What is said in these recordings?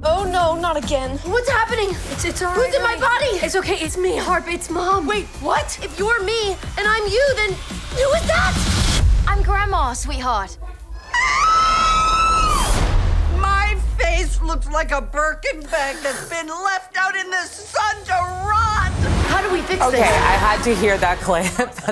Oh no, not again. What's happening? It's all right. Who's in my body? It's okay, it's me, Harp, it's Mom. Wait, what? If you're me and I'm you, then who is that? I'm Grandma, sweetheart. My face looks like a Birkin bag that's been left out in the sun to rot. How do we fix Okay, this? I had to hear that clip.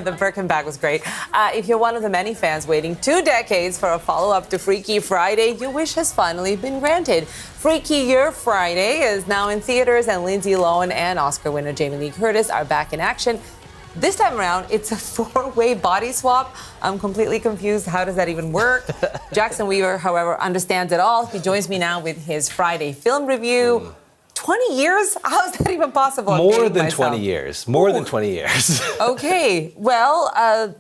The Birkin bag was great. If you're one of the many fans waiting 2 decades for a follow-up to Freakier Friday, your wish has finally been granted. Freakier Friday is now in theaters, and Lindsay, Lohan, and Oscar winner Jamie Lee Curtis are back in action. This time around, it's a 4-way body swap. I'm completely confused. How does that even work? Jackson Weaver, however, understands it all. He joins me now with his Friday film review. 20 years? How is that even possible? More than 20 years. More than 20 years. Okay. Well,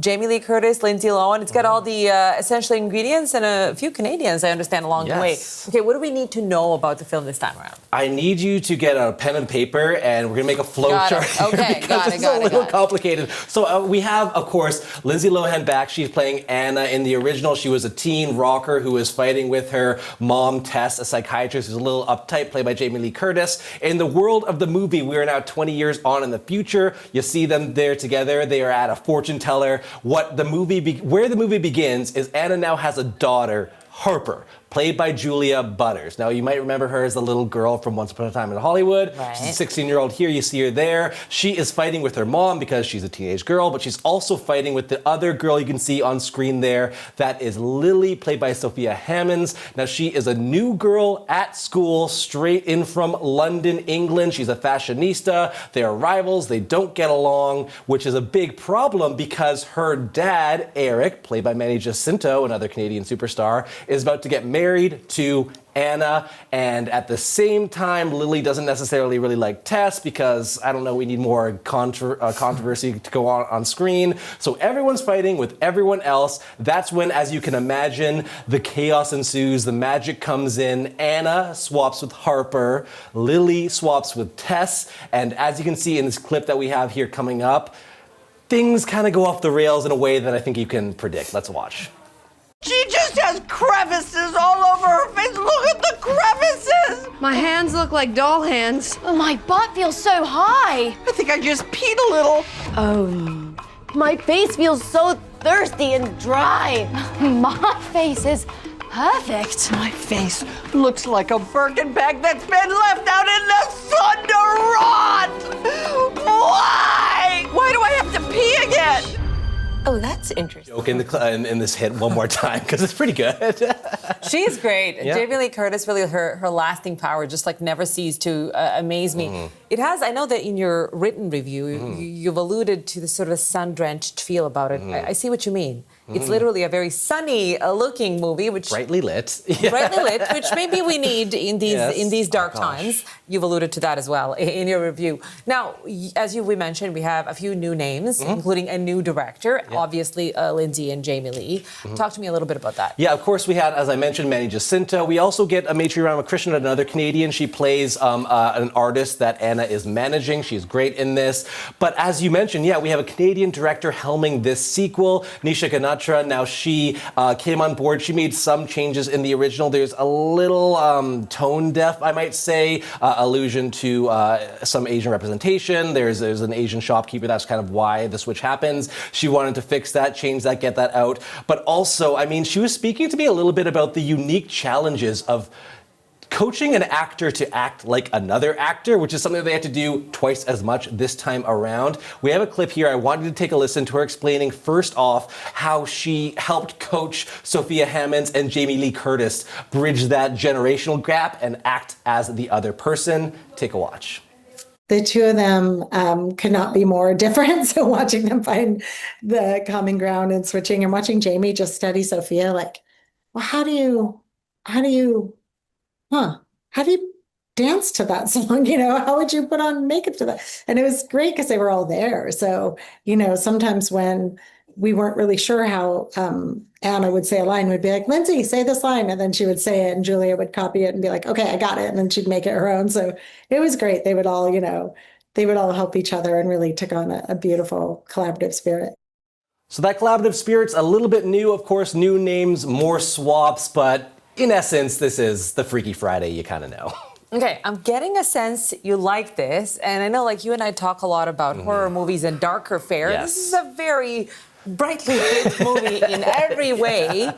Jamie Lee Curtis, Lindsay Lohan. It's got all the essential ingredients and a few Canadians, I understand, along the way. Okay, what do we need to know about the film this time around? I need you to get a pen and paper, and we're going to make a flow chart here because it's a little complicated. So we have, of course, Lindsay Lohan back. She's playing Anna. In the original, she was a teen rocker who was fighting with her mom, Tess, a psychiatrist who's a little uptight, played by Jamie Lee Curtis. In the world of the movie, we are now 20 years on in the future. You see them there together. They are at a fortune teller. Where the movie begins is Anna now has a daughter, Harper, played by Julia Butters. Now, you might remember her as the little girl from Once Upon a Time in Hollywood. Right. She's a 16-year-old here. You see her there. She is fighting with her mom because she's a teenage girl, but she's also fighting with the other girl you can see on screen there. That is Lily, played by Sophia Hammonds. Now, she is a new girl at school, straight in from London, England. She's a fashionista. They are rivals. They don't get along, which is a big problem because her dad, Eric, played by Manny Jacinto, another Canadian superstar, is about to get married to Anna, and at the same time, Lily doesn't necessarily really like Tess because, I don't know, we need more controversy to go on screen. So everyone's fighting with everyone else. That's when, as you can imagine, the chaos ensues, the magic comes in. Anna swaps with Harper, Lily swaps with Tess, and as you can see in this clip that we have here coming up, things kind of go off the rails in a way that I think you can predict. Let's watch. She just has crevices all over her face. Look at the crevices. My hands look like doll hands. Oh, my butt feels so high. I think I just peed a little. Oh, my face feels so thirsty and dry. My face is perfect. My face looks like a Birkin bag that's been left out in the sun to rot. Why? Why do I have to pee again? Oh, that's interesting. Joke in this hit one more time because it's pretty good. She's great. Yeah. Jamie Lee Curtis, really, her lasting power just like never ceased to amaze me. It has, I know that in your written review, you've alluded to the sort of sun-drenched feel about it. I see what you mean. It's literally a very sunny looking movie, which Brightly lit. brightly lit, which maybe we need in these dark times. You've alluded to that as well in your review. Now, as we mentioned, we have a few new names, including a new director, obviously Lindsay and Jamie Lee. Talk to me a little bit about that. Yeah, of course we had, as I mentioned, Manny Jacinto. We also get Ametri Ramakrishnan, another Canadian. She plays an artist that Anna is managing. She's great in this. But as you mentioned, we have a Canadian director helming this sequel, Nisha Ganatra. Now, she came on board. She made some changes in the original. There's a little tone deaf, I might say, allusion to some Asian representation. There's an Asian shopkeeper. That's kind of why the switch happens. She wanted to fix that, change that, get that out. But also, I mean, she was speaking to me a little bit about the unique challenges of coaching an actor to act like another actor, which is something that they had to do twice as much this time around. We have a clip here. I wanted to take a listen to her explaining first off how she helped coach Sophia Hammonds and Jamie Lee Curtis bridge that generational gap and act as the other person. Take a watch. The two of them could not be more different. So watching them find the common ground and switching, and watching Jamie just study Sophia, like, well, how do you dance to that song? How would you put on makeup to that? And it was great because they were all there. So, sometimes when we weren't really sure how Anna would say a line, we'd be like, Lindsay, say this line. And then she would say it and Julia would copy it and be like, okay, I got it. And then she'd make it her own. So it was great. They would all, they would all help each other and really took on a beautiful collaborative spirit. So that collaborative spirit's a little bit new, of course, new names, more swaps, but in essence, this is the Freaky Friday you kind of know. Okay, I'm getting a sense you like this, and I know like you and I talk a lot about horror movies and darker fare. Yes. This is a very brightly lit movie in every way.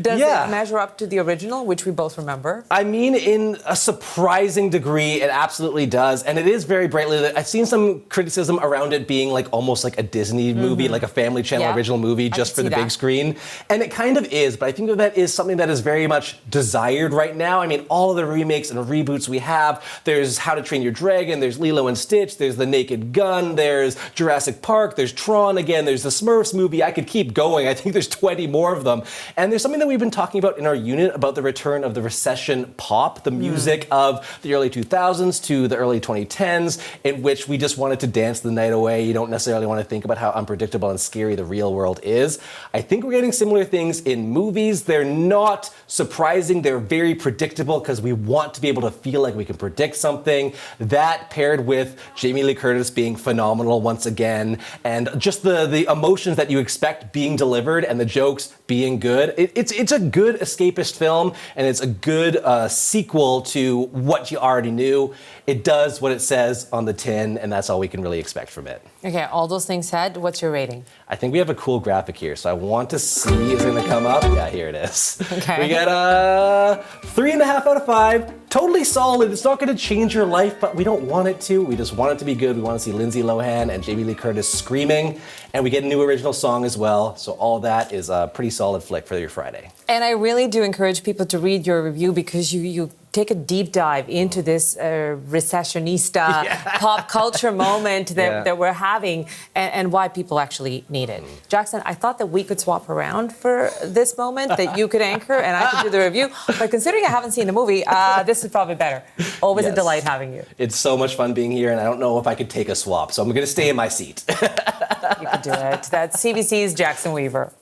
Does it measure up to the original, which we both remember? I mean, in a surprising degree, it absolutely does. And it is very brightly lit. I've seen some criticism around it being like almost like a Disney movie, like a Family Channel original movie just for the big screen. And it kind of is, but I think that is something that is very much desired right now. I mean, all of the remakes and reboots we have, there's How to Train Your Dragon, there's Lilo and Stitch, there's The Naked Gun, there's Jurassic Park, there's Tron again, there's the Smurfs movie. I could keep going. I think there's 20 more of them. And there's something that we've been talking about in our unit about the return of the recession pop, the music of the early 2000s to the early 2010s, in which we just wanted to dance the night away. You don't necessarily want to think about how unpredictable and scary the real world is. I think we're getting similar things in movies. They're not surprising. They're very predictable because we want to be able to feel like we can predict something. That paired with Jamie Lee Curtis being phenomenal once again, and just the emotions that you expect being delivered and the jokes being good. It's a good escapist film, and it's a good sequel to what you already knew. It does what it says on the tin, and that's all we can really expect from it. Okay, all those things said, what's your rating? I think we have a cool graphic here, so I want to see if it's going to come up. Yeah, here it is. Okay. We get a 3.5 out of 5. Totally solid. It's not going to change your life, but we don't want it to. We just want it to be good. We want to see Lindsay Lohan and Jamie Lee Curtis screaming, and we get a new original song as well. So all that is a pretty solid flick for your Friday. And I really do encourage people to read your review because you take a deep dive into this recessionista pop culture moment that we're having and why people actually need it. Jackson, I thought that we could swap around for this moment, that you could anchor and I could do the review. But considering I haven't seen the movie, this is probably better. Always a delight having you. It's so much fun being here, and I don't know if I could take a swap, so I'm going to stay in my seat. You could do it. That's CBC's Jackson Weaver.